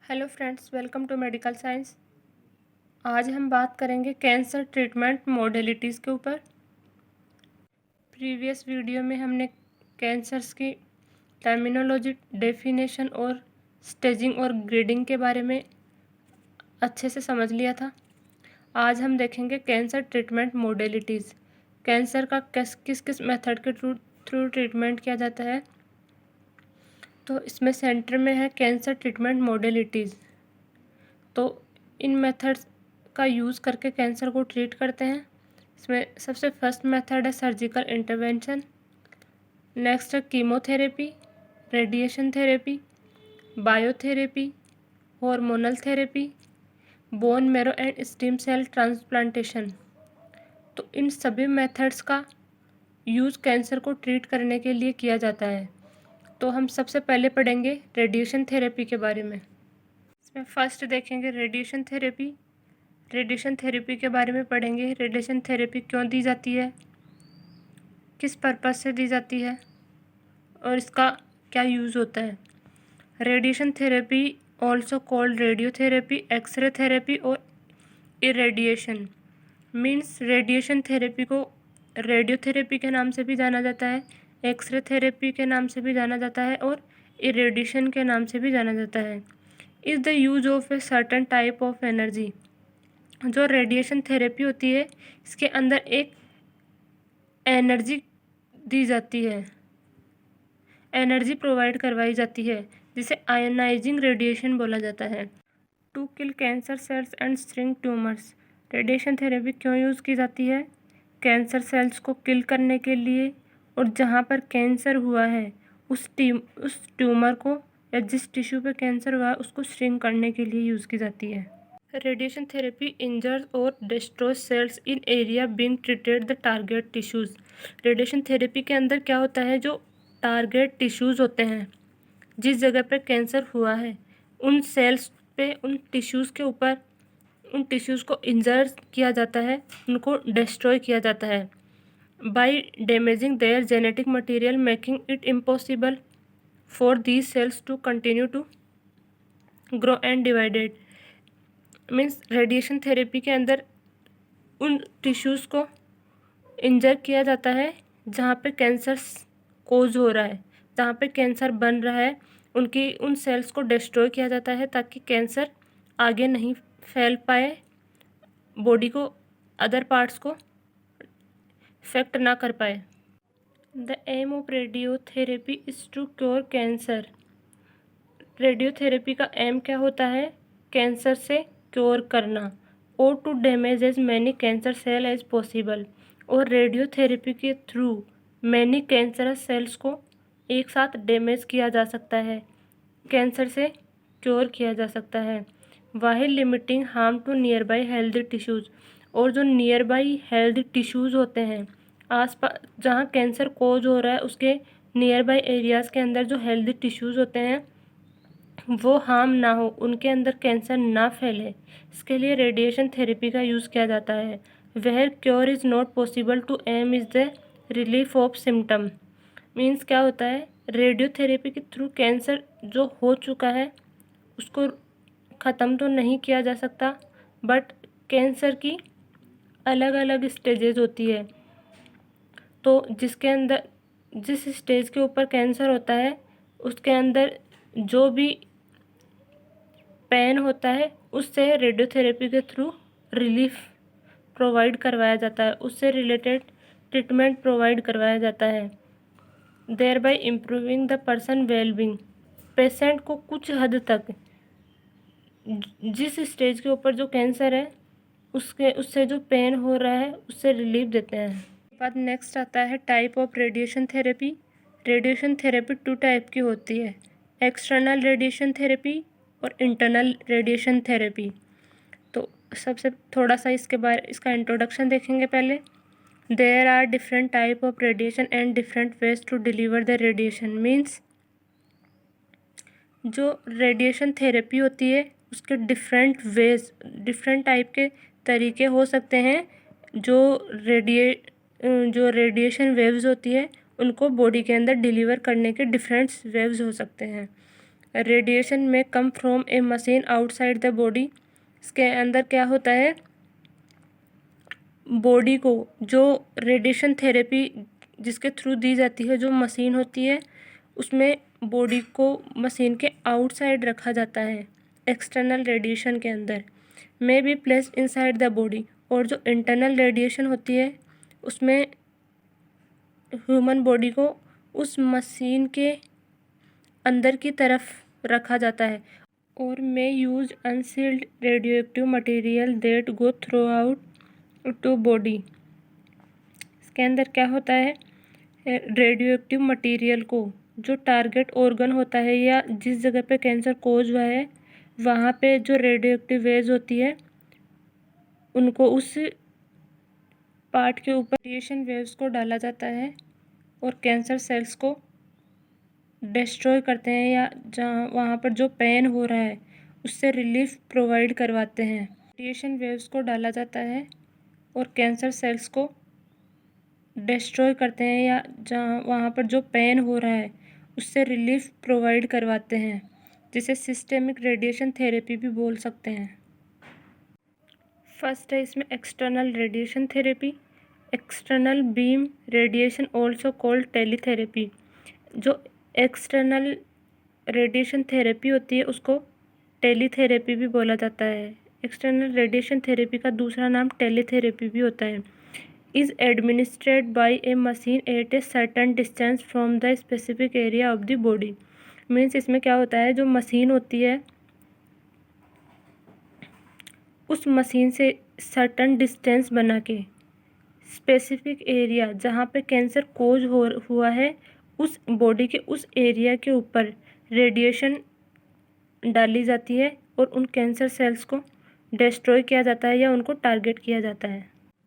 Hello friends, welcome to medical science. आज हम बात करेंगे कैंसर ट्रीटमेंट मॉडलिटीज़ के ऊपर। प्रीवियस वीडियो में हमने कैंसर्स की टर्मिनोलॉजी, डेफिनेशन और स्टेजिंग और ग्रेडिंग के बारे में अच्छे से समझ लिया था। आज हम देखेंगे कैंसर ट्रीटमेंट मॉडलिटीज़। कैंसर का किस किस मेथड के थ्रू ट्रीटमेंट किया जाता है। तो इसमें सेंटर में है कैंसर ट्रीटमेंट मॉडलिटीज़। तो इन मेथड्स का यूज़ करके कैंसर को ट्रीट करते हैं। इसमें सबसे फर्स्ट मेथड है सर्जिकल इंटरवेंशन। नेक्स्ट है chemotherapy, radiation therapy, biotherapy, hormonal therapy, bone marrow and stem cell transplantation. तो इन सभी मेथड्स का यूज़ कैंसर को ट्रीट करने के लिए किया जाता है। तो हम सबसे पहले पढ़ेंगे रेडिएशन थेरेपी के बारे में। इसमें फर्स्ट देखेंगे रेडिएशन थेरेपी। रेडिएशन थेरेपी के बारे में पढ़ेंगे। रेडिएशन थेरेपी क्यों दी जाती है, किस पर्पज़ से दी जाती है और इसका क्या यूज़ होता है। Radiation therapy also called radiotherapy, X ray therapy और इरेडिएशन। मीन्स रेडिएशन थेरेपी को रेडियोथेरेपी के नाम से भी जाना जाता है, एक्सरे थेरेपी के नाम से भी जाना जाता है और इरेडिएशन के नाम से भी जाना जाता है। Is the use of a certain type of energy. जो रेडिएशन थेरेपी होती है, इसके अंदर एक एनर्जी दी जाती है, एनर्जी प्रोवाइड करवाई जाती है, जिसे आयोनाइजिंग रेडिएशन बोला जाता है। To kill cancer cells and shrink tumours. Radiation therapy क्यों यूज़ की जाती है? कैंसर सेल्स को किल करने के लिए, और जहाँ पर कैंसर हुआ है उस ट्यूमर को या जिस टिश्यू पे कैंसर हुआ है उसको श्रिंक करने के लिए यूज़ की जाती है। रेडिएशन थेरेपी इंजर्स और destroy cells in area being treated the target tissues. Radiation therapy के अंदर क्या होता है, जो टारगेट टिश्यूज़ होते हैं, जिस जगह पर कैंसर हुआ है उन सेल्स पे, उन टिश्यूज़ के ऊपर, उन टिश्यूज़ को इंजर किया जाता है, उनको डिस्ट्रॉय किया जाता है by damaging their genetic material, making it impossible for these cells to continue to grow and divided. Means radiation therapy के अंदर उन टिश्यूज़ को इंजर किया जाता है जहाँ पे कैंसर कोज हो रहा है, जहाँ पे कैंसर बन रहा है, उन सेल्स को डिस्ट्रॉय किया जाता है ताकि कैंसर आगे नहीं फैल पाए, बॉडी को, अदर पार्ट्स को इफेक्ट ना कर पाए। The aim of radiotherapy is to cure cancer. Radiotherapy का एम क्या होता है? कैंसर से क्योर करना, और to damage as many cancer cell as possible. और रेडियोथेरेपी के थ्रू मैनी कैंसरस सेल्स को एक साथ डैमेज किया जा सकता है, कैंसर से क्योर किया जा सकता है, while limiting harm to nearby healthy tissues. और जो नियर बाई हेल्दी टिश्यूज़ होते हैं, आसपास जहाँ कैंसर कोज हो रहा है उसके नियर बाई एरियाज़ के अंदर जो हेल्दी टिश्यूज़ होते हैं वो हार्म ना हो, उनके अंदर कैंसर ना फैले, इसके लिए रेडिएशन थेरेपी का यूज़ किया जाता है। Where cure is not possible to aim is the relief of symptom. Means क्या होता है, रेडियोथेरेपी के थ्रू कैंसर जो हो चुका है उसको ख़त्म तो नहीं किया जा सकता, बट कैंसर की अलग अलग स्टेजेस होती है। तो जिसके अंदर, जिस स्टेज के ऊपर कैंसर होता है उसके अंदर जो भी पेन होता है उससे रेडियोथेरेपी के थ्रू रिलीफ प्रोवाइड करवाया जाता है, उससे रिलेटेड ट्रीटमेंट प्रोवाइड करवाया जाता है, thereby improving the person wellbeing. Patient को कुछ हद तक जिस स्टेज के ऊपर जो कैंसर है उससे जो पेन हो रहा है उससे रिलीफ देते हैं। बाद नेक्स्ट आता है type of radiation therapy. Radiation therapy two type की होती है, एक्सटर्नल रेडिएशन थेरेपी और इंटरनल रेडिएशन थेरेपी। तो सबसे थोड़ा सा इसका इंट्रोडक्शन देखेंगे पहले। There are different type of radiation and different ways to deliver the radiation. Means जो रेडिएशन थेरेपी होती है उसके डिफरेंट वेज, डिफरेंट टाइप के तरीके हो सकते हैं। जो रेडिएशन वेव्स होती है उनको बॉडी के अंदर डिलीवर करने के डिफरेंट वेव्स हो सकते हैं। रेडिएशन में come from A machine outside the body. इसके अंदर क्या होता है, बॉडी को जो रेडिएशन थेरेपी जिसके थ्रू दी जाती है, जो मशीन होती है उसमें बॉडी को मशीन के आउटसाइड रखा जाता है, एक्सटर्नल रेडिएशन के अंदर may be placed inside the body. और जो इंटरनल रेडिएशन होती है उसमें ह्यूमन बॉडी को उस मशीन के अंदर की तरफ रखा जाता है। और may use unsealed radioactive material that go throughout to body. इसके अंदर क्या होता है, रेडियोएक्टिव मटेरियल को जो टारगेट ऑर्गन होता है या जिस जगह पे कैंसर कोज हुआ है वहाँ पे जो रेडियोएक्टिव वेज होती है उनको उस पार्ट के ऊपर रेडिएशन वेव्स को डाला जाता है और कैंसर सेल्स को डिस्ट्रॉय करते हैं, या जहाँ वहाँ पर जो पेन हो रहा है उससे रिलीफ प्रोवाइड करवाते हैं। रेडिएशन वेव्स को डाला जाता है और कैंसर सेल्स को डिस्ट्रॉय करते हैं, या जहाँ वहाँ पर जो पेन हो रहा है उससे रिलीफ प्रोवाइड करवाते हैं, जिसे सिस्टेमिक रेडिएशन थेरेपी भी बोल सकते हैं। फर्स्ट है इसमें external radiation therapy. External beam radiation also called teletherapy. जो एक्सटर्नल रेडिएशन थेरेपी होती है उसको टेलीथेरेपी भी बोला जाता है। एक्सटर्नल रेडिएशन थेरेपी का दूसरा नाम टेलीथेरेपी भी होता है। Is administered by A machine eight a certain distance from the specific area of the body. Means इसमें क्या होता है, जो मशीन होती है उस मशीन से सर्टेन डिस्टेंस बना के स्पेसिफिक एरिया जहाँ पे कैंसर कोज हुआ है उस बॉडी के उस एरिया के ऊपर रेडिएशन डाली जाती है और उन कैंसर सेल्स को डिस्ट्रॉय किया जाता है या उनको टारगेट किया जाता है।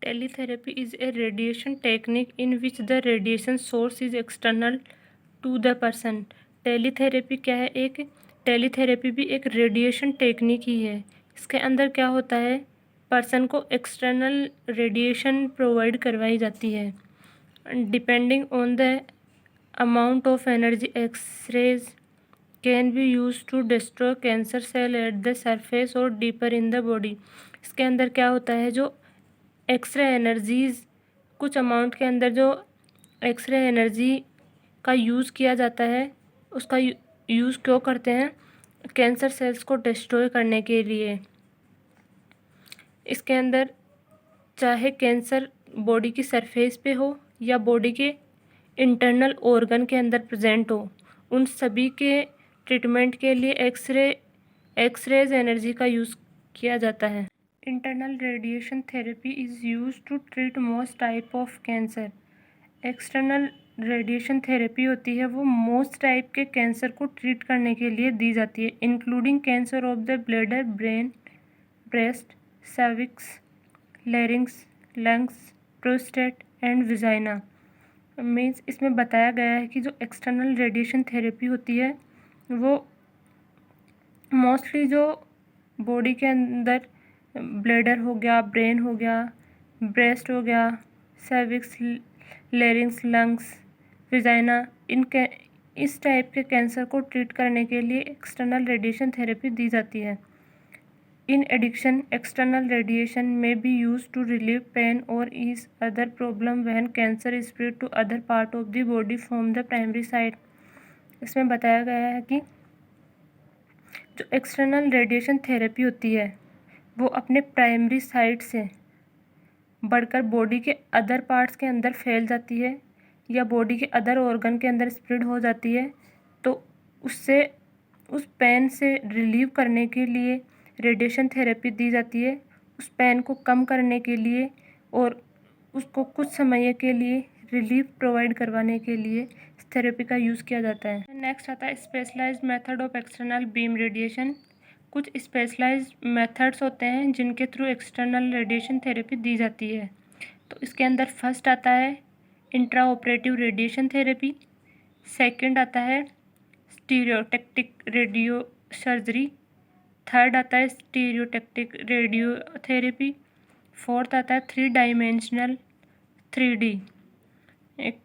Teletherapy is a radiation technique in which the radiation source is external to the person. Teletherapy क्या है, टेलीथेरेपी भी एक रेडिएशन टेक्निक ही है। इसके अंदर क्या होता है, पर्सन को एक्सटर्नल रेडिएशन प्रोवाइड करवाई जाती है depending on the amount of energy X rays can be use to destroy cancer cell at the surface और डीपर इन द बॉडी। इसके अंदर क्या होता है, जो एक्सरे एनर्जीज कुछ अमाउंट के अंदर जो एक्सरे एनर्जी का यूज़ किया जाता है उसका यूज़ क्यों करते हैं, कैंसर सेल्स को डिस्ट्रॉय करने के लिए। इसके अंदर चाहे कैंसर बॉडी की सरफेस पे हो या बॉडी के इंटरनल ऑर्गन के अंदर प्रेजेंट हो, उन सभी के ट्रीटमेंट के लिए एक्सरेज एनर्जी का यूज़ किया जाता है। Internal radiation therapy is use to treat most type of cancer. External radiation therapy होती है वो मोस्ट टाइप के कैंसर को ट्रीट करने के लिए दी जाती है, including cancer of the bladder, brain, breast, cervix, larynx, lungs, prostate and vagina. Means इसमें बताया गया है कि जो एक्सटर्नल रेडिएशन थेरेपी होती है वो मोस्टली जो बॉडी के अंदर ब्लैडर हो गया, ब्रेन हो गया, ब्रेस्ट हो गया, सर्विक्स, लैरिंक्स, लंग्स, विजाइना, इस टाइप के कैंसर को ट्रीट करने के लिए एक्सटर्नल रेडिएशन थेरेपी दी जाती है। In addition external radiation may be use to relieve pain और ease other problem when cancer spread to other part of the body from the primary site. इसमें बताया गया है कि जो एक्सटर्नल रेडिएशन थेरेपी होती है वो अपने प्राइमरी साइट से बढ़कर बॉडी के अदर पार्ट्स के अंदर फैल जाती है या बॉडी के अदर ऑर्गन के अंदर स्प्रेड हो जाती है, तो उससे उस पेन से रिलीव करने के लिए रेडिएशन थेरेपी दी जाती है, उस पेन को कम करने के लिए और उसको कुछ समय के लिए रिलीफ प्रोवाइड करवाने के लिए इस थेरेपी का यूज़ किया जाता है। नेक्स्ट आता है specialised method of external beam radiation. कुछ स्पेशलाइज्ड मेथड्स होते हैं जिनके थ्रू एक्सटर्नल रेडिएशन थेरेपी दी जाती है। तो इसके अंदर फर्स्ट आता है intra operative radiation therapy, second आता है स्टीरियोटैक्टिक रेडियो सर्जरी, थर्ड आता है स्टीरियोटैक्टिक रेडियो थेरेपी, फोर्थ आता है 3 dimensional 3D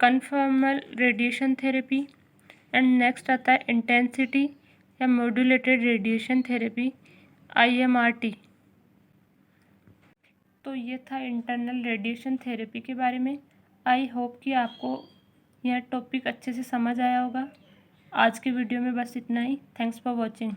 conformal radiation therapy and next आता है इंटेंसिटी या मॉड्यूलेटेड रेडिएशन थेरेपी IMRT। तो ये था इंटरनल रेडिएशन थेरेपी के बारे में। आई होप कि आपको यह टॉपिक अच्छे से समझ आया होगा। आज की वीडियो में बस इतना ही। Thanks for watching.